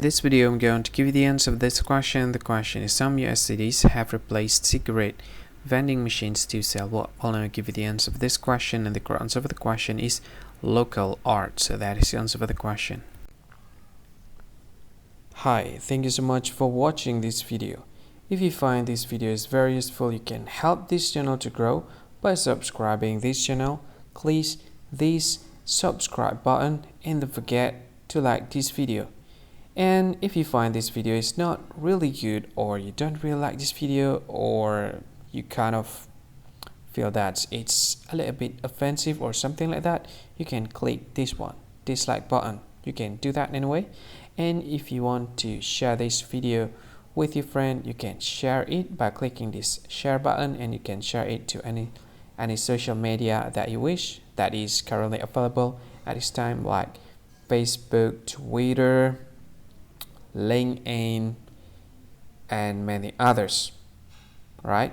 In this video, I'm going to give you the answer of this question. The question is, some US cities have replaced cigarette vending machines to sell what? Well, I'll give you the answer of this question, and the correct answer for the question is local art. So that is the answer for the question. Hi, thank you so much for watching this video. If you find this video is very useful, you can help this channel to grow by subscribing this channel. Please this subscribe button and don't forget to like this video. And if you find this video is not really good, or you don't really like this video, or you kind of feel that it's a little bit offensive or something like that, you can click this one, dislike button. You can do that anyway. And if you want to share this video with your friend, you can share it by clicking this share button, and you can share it to any social media that you wish that is currently available at this time, like Facebook, Twitter, LinkedIn, and many others, right?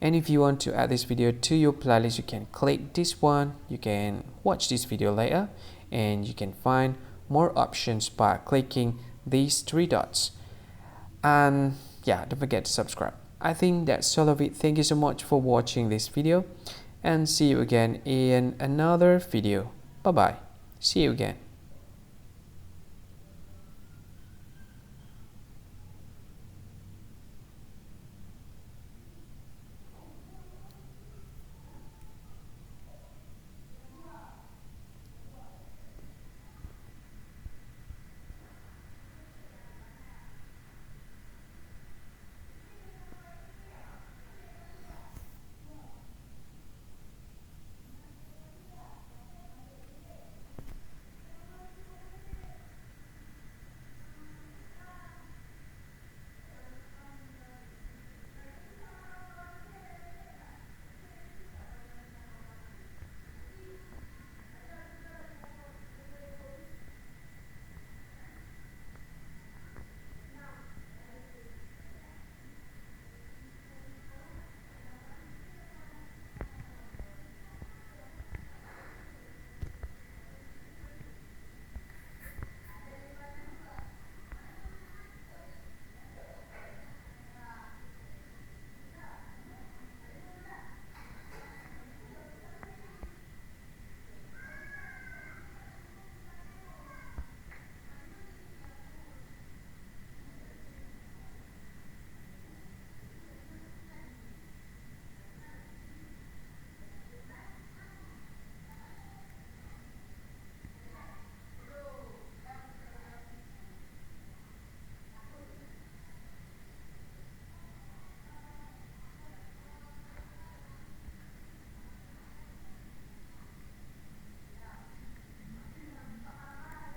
And if you want to add this video to your playlist, you can click this one. You can watch this video later, and you can find more options by clicking these three dots. And yeah, don't forget to subscribe. I think that's all of it. Thank you so much for watching this video, and see you again in another video. Bye bye. See you again.